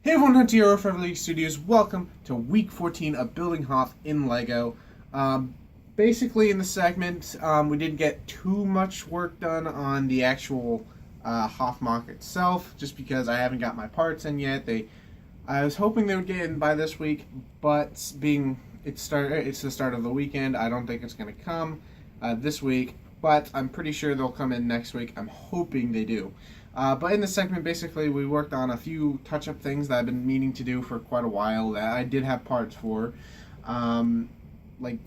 Hey everyone, Hunter here from League Studios. Welcome to week 14 of Building Hoth in LEGO. Basically, in the segment, we didn't get too much work done on the actual Hoth mock itself, just because I haven't got my parts in yet. I was hoping they would get in by this week, but being it's the start of the weekend, I don't think it's going to come this week. But I'm pretty sure they'll come in next week. I'm hoping they do. But in this segment, basically, we worked on a few touch-up things that I've been meaning to do for quite a while that I did have parts for.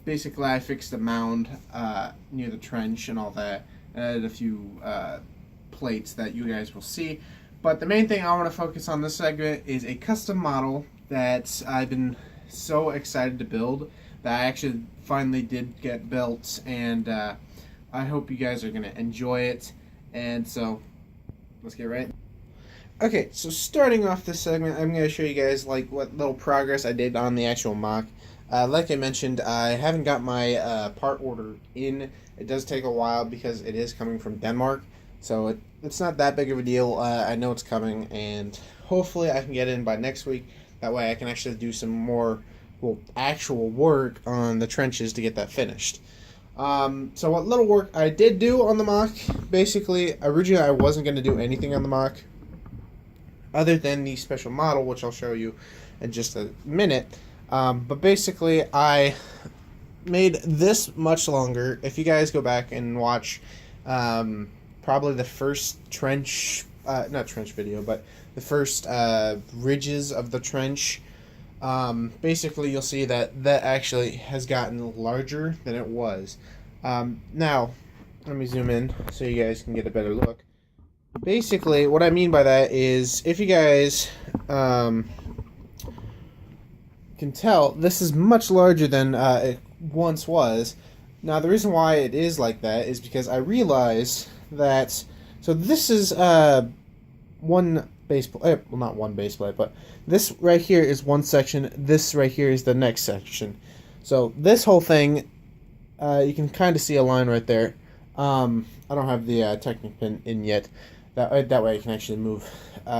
Basically, I fixed the mound near the trench and all that. I added a few plates that you guys will see. But the main thing I want to focus on this segment is a custom model that I've been so excited to build that I actually finally did get built, and I hope you guys are going to enjoy it. And so, let's get right. Okay, so starting off this segment, I'm going to show you guys what little progress I did on the actual mock. Like I mentioned, I haven't got my part order in. It does take a while because it is coming from Denmark, so it's not that big of a deal. I know it's coming, and hopefully I can get it in by next week. That way I can actually do some more actual work on the trenches to get that finished. So what little work I did do on the mock, basically, originally I wasn't going to do anything on the mock other than the special model, which I'll show you in just a minute. But basically, I made this much longer. If you guys go back and watch probably the first trench, not trench video, but the first ridges of the trench, basically you'll see that actually has gotten larger than it was. Now, let me zoom in so you guys can get a better look. Basically, what I mean by that is, if you guys can tell, this is much larger than it once was. Now, the reason why it is like that is because I realized that, so this is one base plate, well, not one base plate, but this right here is one section, this right here is the next section. So this whole thing, you can kind of see a line right there. I don't have the Technic pin in yet. That way I can actually move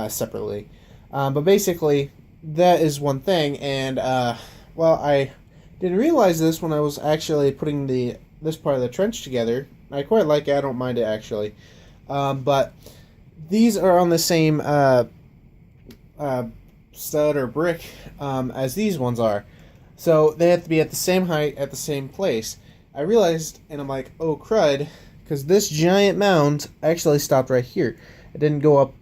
separately. But basically, that is one thing, and well, I didn't realize this when I was actually putting this part of the trench together. I quite like it, I don't mind it actually. But these are on the same stud or brick as these ones are. So they have to be at the same height, at the same place. I realized, and I'm like, oh crud, because this giant mound actually stopped right here. It didn't go up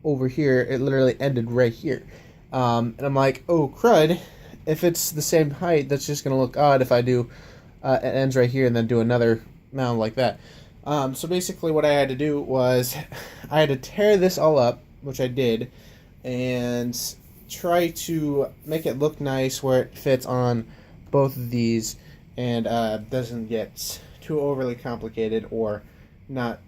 over here, it literally ended right here. And I'm like, oh crud, if it's the same height, that's just going to look odd if I do, it ends right here and then do another mound like that. So basically what I had to do was, I had to tear this all up, which I did, and try to make it look nice where it fits on both of these and doesn't get too overly complicated or not,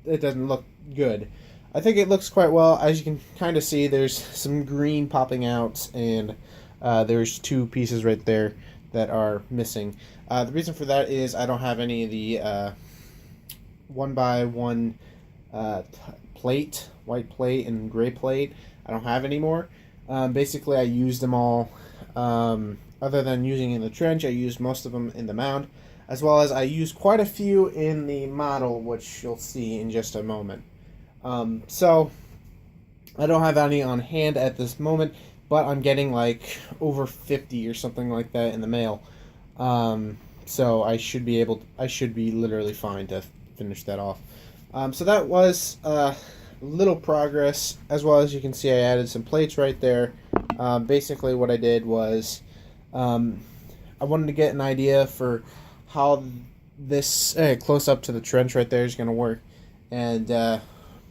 it doesn't look good. I think it looks quite well. As you can kind of see, there's some green popping out, and there's two pieces right there that are missing. The reason for that is I don't have any of the 1x1 plate, white plate and gray plate. I don't have any more. Basically, I used them all. Other than using in the trench, I used most of them in the mound, as well as I used quite a few in the model, which you'll see in just a moment. So I don't have any on hand at this moment, but I'm getting like over 50 or something like that in the mail. So I should be literally fine to finish that off. So that was little progress. As well, as you can see, I added some plates right there. Basically what I did was, I wanted to get an idea for how this close up to the trench right there is going to work, and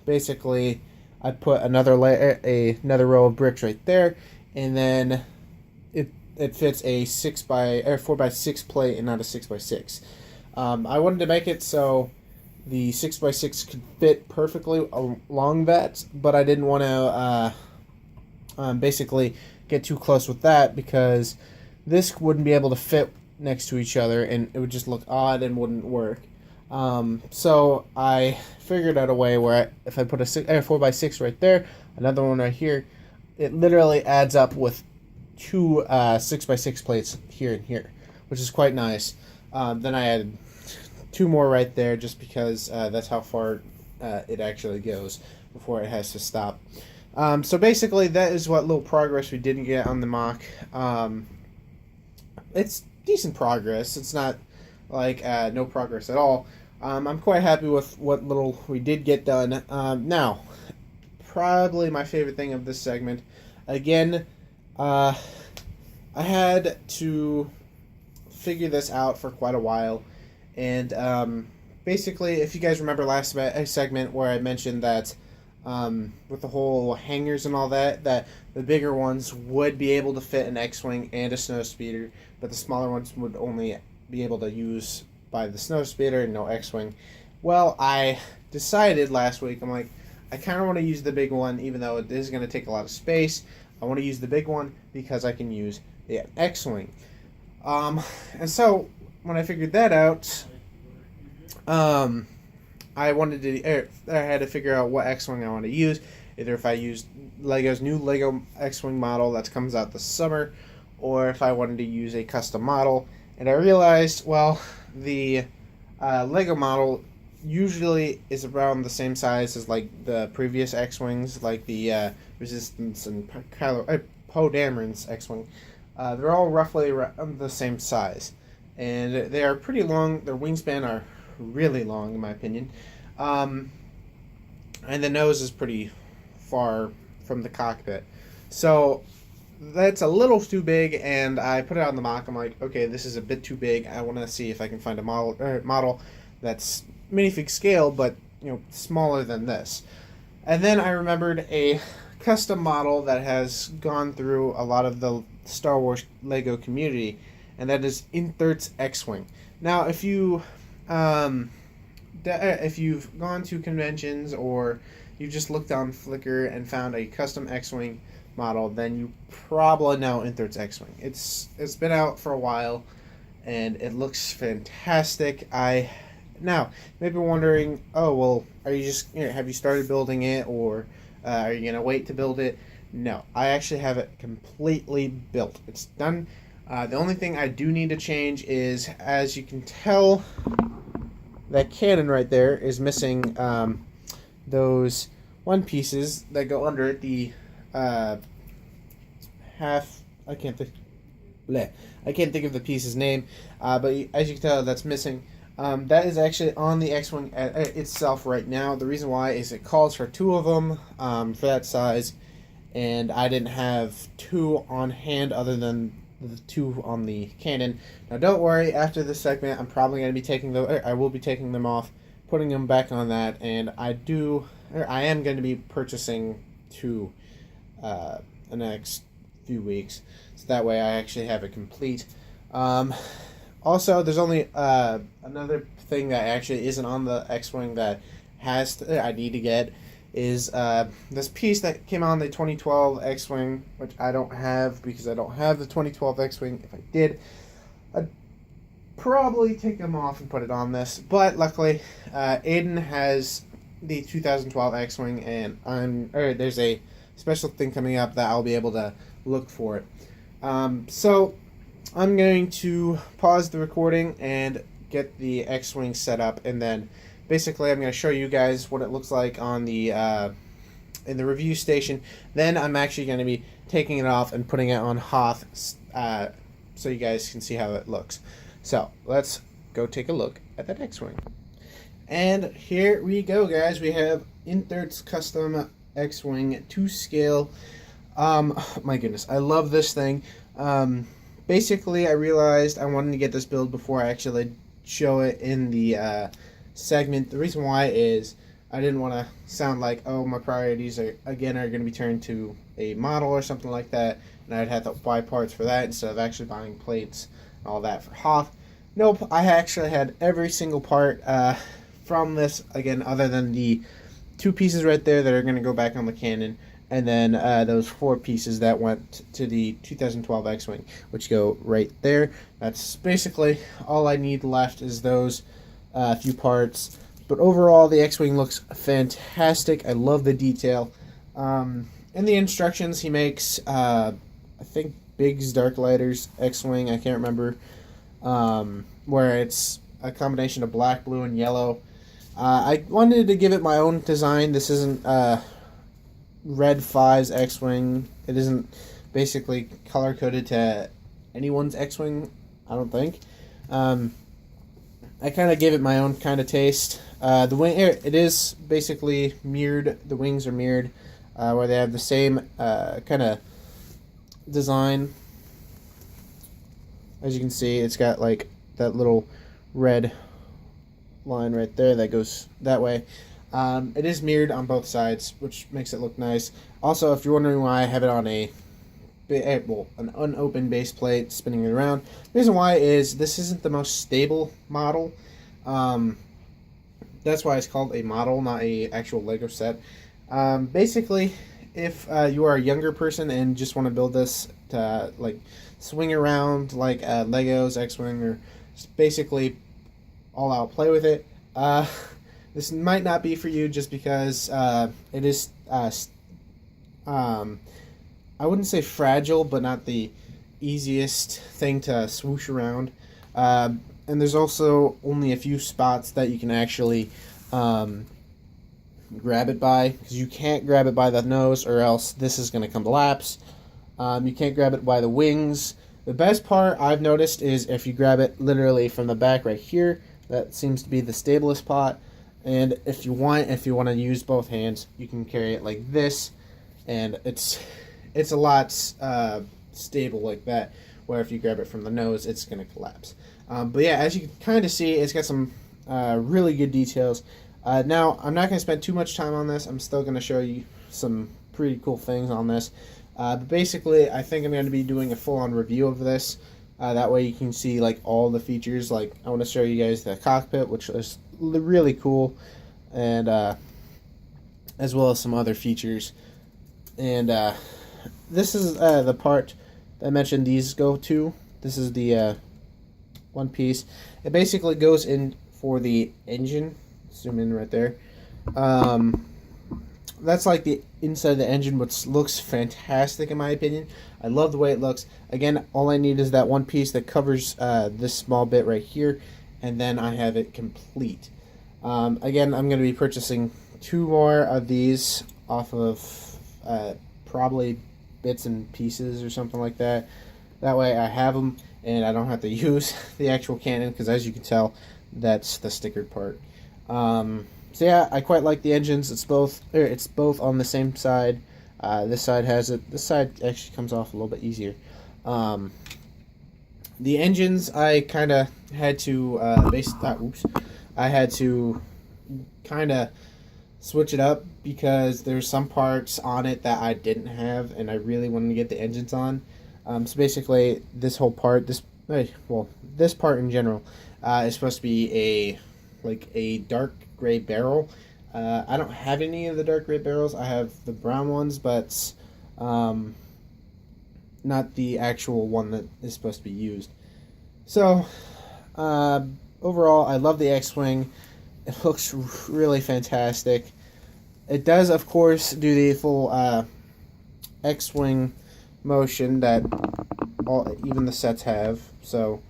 basically I put another row of bricks right there, and then it fits a 4x6 plate and not a 6x6. I wanted to make it so the 6x6 could fit perfectly along that, but I didn't want to basically get too close with that, because this wouldn't be able to fit next to each other and it would just look odd and wouldn't work. So I figured out a way where if I put a 4x6 right there, another one right here, it literally adds up with two 6x6 plates here and here, which is quite nice. Then I added two more right there just because that's how far it actually goes before it has to stop. So basically, that is what little progress we didn't get on the mock. It's decent progress. It's not like no progress at all. I'm quite happy with what little we did get done. Now, probably my favorite thing of this segment. Again, I had to figure this out for quite a while. And basically, if you guys remember last segment where I mentioned that with the whole hangers and all that, that the bigger ones would be able to fit an X-Wing and a Snowspeeder, but the smaller ones would only be able to use by the Snowspeeder and no X-Wing. Well, I decided last week, I'm like, I kind of want to use the big one, even though it is going to take a lot of space. I want to use the big one because I can use the X-Wing. And so, when I figured that out, I had to figure out what X-Wing I want to use. Either if I used Lego's new Lego X-Wing model that comes out this summer, or if I wanted to use a custom model. And I realized, well, the Lego model usually is around the same size as like the previous X-Wings, like the Resistance and Poe Dameron's X-Wing. They're all roughly around the same size, and they are pretty long. Their wingspan are really long, in my opinion, and the nose is pretty far from the cockpit, so that's a little too big. And I put it on the mock. I'm like, okay, this is a bit too big. I want to see if I can find a model that's minifig scale, but smaller than this. And then I remembered a custom model that has gone through a lot of the Star Wars Lego community, and that is Intherts X-Wing. Now, if you've gone to conventions or you just looked on Flickr and found a custom X-Wing model, then you probably know Intherts X-Wing. It's been out for a while, and it looks fantastic. Now, maybe wondering, oh, well, are you just, have you started building it, or are you going to wait to build it? No, I actually have it completely built. It's done. The only thing I do need to change is, as you can tell, that cannon right there is missing those one pieces that go under it, the half, I can't think of the piece's name, but as you can tell, that's missing. That is actually on the X-Wing itself right now. The reason why is it calls for two of them for that size, and I didn't have two on hand other than the two on the cannon. Now, don't worry. After this segment, I'm probably going to be I will be taking them off, putting them back on that, and I am going to be purchasing two the next few weeks, so that way I actually have it complete. Also, there's only another thing that actually isn't on the X-Wing that I need to get is this piece that came on the 2012 X-Wing, which I don't have because I don't have the 2012 X-Wing. If I did, I'd probably take them off and put it on this. But luckily, Aiden has the 2012 X-Wing, and there's a special thing coming up that I'll be able to look for it. So I'm going to pause the recording and get the X-Wing set up, and then basically I'm going to show you guys what it looks like on the in the review station. Then I'm actually going to be taking it off and putting it on Hoth so you guys can see how it looks. So let's go take a look at that X-Wing. And here we go, guys. We have Intherts Custom X-Wing to scale. My goodness, I love this thing. Basically, I realized I wanted to get this build before I actually show it in the segment. The reason why is I didn't want to sound like, oh, my priorities are going to be turned to a model or something like that, and I'd have to buy parts for that instead of actually buying plates and all that for Hoth. Nope, I actually had every single part from this, again, other than the two pieces right there that are going to go back on the cannon, and then those four pieces that went to the 2012 X-Wing, which go right there. That's basically all I need left is those few parts. But overall, the X-Wing looks fantastic. I love the detail. in the instructions, he makes, I think, Biggs Darklighter's X-Wing, I can't remember, where it's a combination of black, blue, and yellow. I wanted to give it my own design. This isn't Red 5's X-Wing. It isn't basically color-coded to anyone's X-Wing, I don't think. I kind of gave it my own kind of taste. The wing, it is basically mirrored. The wings are mirrored, where they have the same kind of design. As you can see, it's got like that little red line right there that goes that way. It is mirrored on both sides, which makes it look nice. Also, if you're wondering why I have it on an unopened base plate spinning it around, the reason why is this isn't the most stable model. That's why it's called a model, not a actual Lego set. Basically, if you are a younger person and just want to build this to like swing around like Legos X-Wing, or just basically all out play with it, this might not be for you, just because it is I wouldn't say fragile, but not the easiest thing to swoosh around. And there's also only a few spots that you can actually grab it by, because you can't grab it by the nose or else this is going to collapse. You can't grab it by the wings. The best part I've noticed is if you grab it literally from the back right here. That seems to be the stablest spot. And if you want to use both hands, you can carry it like this, and it's a lot stable like that, where if you grab it from the nose, it's going to collapse. But yeah, as you can kind of see, it's got some really good details. Now, I'm not going to spend too much time on this. I'm still going to show you some pretty cool things on this. But basically, I think I'm going to be doing a full-on review of this. That way you can see like all the features. Like, I want to show you guys the cockpit, which is really cool, and as well as some other features. And this is the part that I mentioned these go to. This is the one piece. It basically goes in for the engine. Zoom in right there. That's like the inside of the engine, which looks fantastic in my opinion. I love the way it looks. Again, all I need is that one piece that covers this small bit right here, and then I have it complete. Again, I'm going to be purchasing 2 more of these off of probably bits and pieces or something like that. That way I have them and I don't have to use the actual cannon, because as you can tell, that's the stickered part. So yeah, I quite like the engines. It's both on the same side. This side has it. This side actually comes off a little bit easier. The engines, I kind of had to I had to kind of switch it up, because there's some parts on it that I didn't have, and I really wanted to get the engines on. So basically, this whole part, this part in general, is supposed to be a dark gray barrel. I don't have any of the dark gray barrels. I have the brown ones, but not the actual one that is supposed to be used. So overall, I love the X-Wing. It looks really fantastic. It does, of course, do the full X-Wing motion that even the sets have, so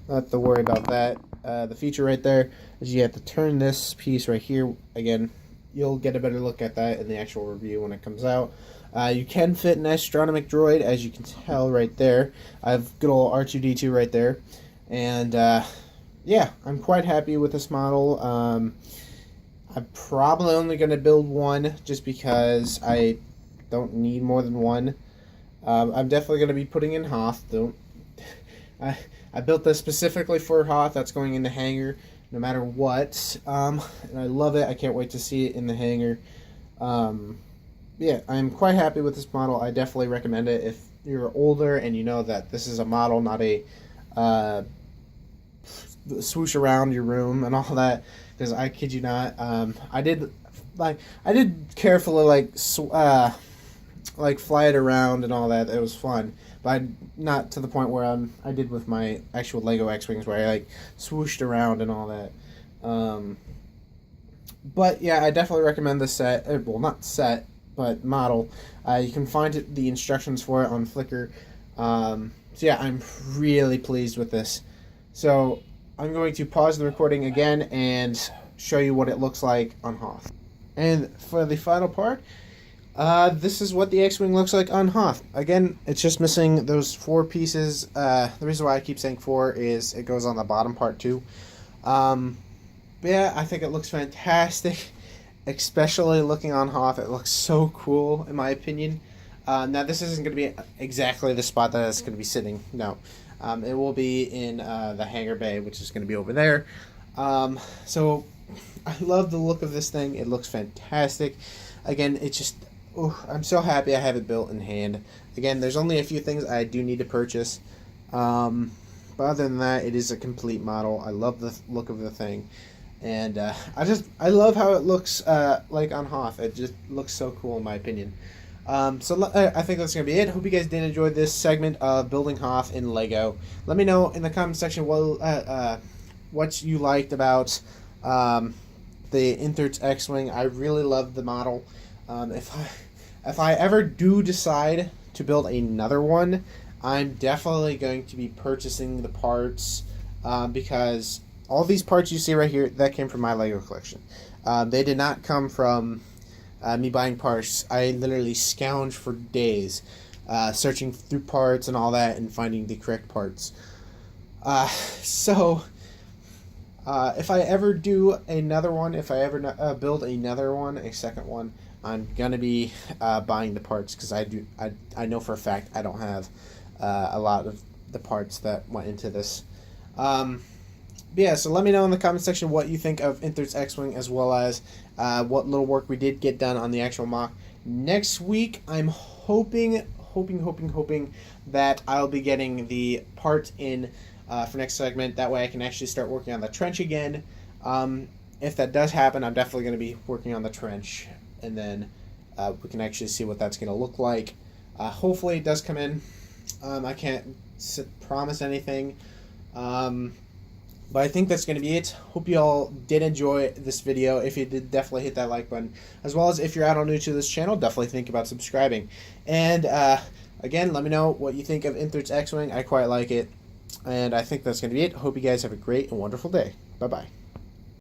not have to worry about that. The feature right there is you have to turn this piece right here. Again, you'll get a better look at that in the actual review when it comes out. You can fit an astronomic droid, as you can tell right there. I have good old R2-D2 right there. And yeah, I'm quite happy with this model. I'm probably only going to build one, just because I don't need more than one. I'm definitely going to be putting in Hoth. I built this specifically for Hoth. That's going in the hangar no matter what. And I love it. I can't wait to see it in the hangar. Yeah, I'm quite happy with this model. I definitely recommend it if you're older and you know that this is a model, not a swoosh around your room and all that. Because I kid you not, I did carefully like fly it around and all that. It was fun, but not to the point where I did with my actual Lego X-Wings, where I like swooshed around and all that. But yeah, I definitely recommend this set. Well, not set, but model. You can find the instructions for it on Flickr. So yeah, I'm really pleased with this. So I'm going to pause the recording again and show you what it looks like on Hoth. And for the final part, this is what the X-Wing looks like on Hoth. Again, it's just missing those 4 pieces. The reason why I keep saying 4 is it goes on the bottom part too. But yeah, I think it looks fantastic, especially looking on Hoth. It looks so cool, in my opinion. Now, this isn't going to be exactly the spot that it's going to be sitting. No. It will be in the hangar bay, which is going to be over there. So, I love the look of this thing. It looks fantastic. Again, it's just... I'm so happy I have it built in hand. Again, there's only a few things I do need to purchase. But other than that, it is a complete model. I love the look of the thing. And I love how it looks like on Hoth. It just looks so cool in my opinion. So I think that's going to be it. Hope you guys did enjoy this segment of Building Hoth in LEGO. Let me know in the comment section what you liked about the Intherts X-Wing. I really love the model. If I ever do decide to build another one, I'm definitely going to be purchasing the parts because all these parts you see right here, that came from my LEGO collection. They did not come from me buying parts. I literally scourged for days, searching through parts and all that and finding the correct parts. So, if I ever do another one, if I ever build another one, a second one, I'm gonna be buying the parts because I know for a fact I don't have a lot of the parts that went into this. Yeah, so let me know in the comment section what you think of Intherts X-Wing, as well as what little work we did get done on the actual mock. Next week, I'm hoping that I'll be getting the part in for next segment. That way I can actually start working on the trench again. If that does happen, I'm definitely going to be working on the trench, and then we can actually see what that's going to look like. Hopefully it does come in. I can't promise anything. But I think that's going to be it. Hope you all did enjoy this video. If you did, definitely hit that like button. As well as if you're new to this channel, definitely think about subscribing. And again, let me know what you think of Intherts X-Wing. I quite like it. And I think that's going to be it. Hope you guys have a great and wonderful day. Bye-bye.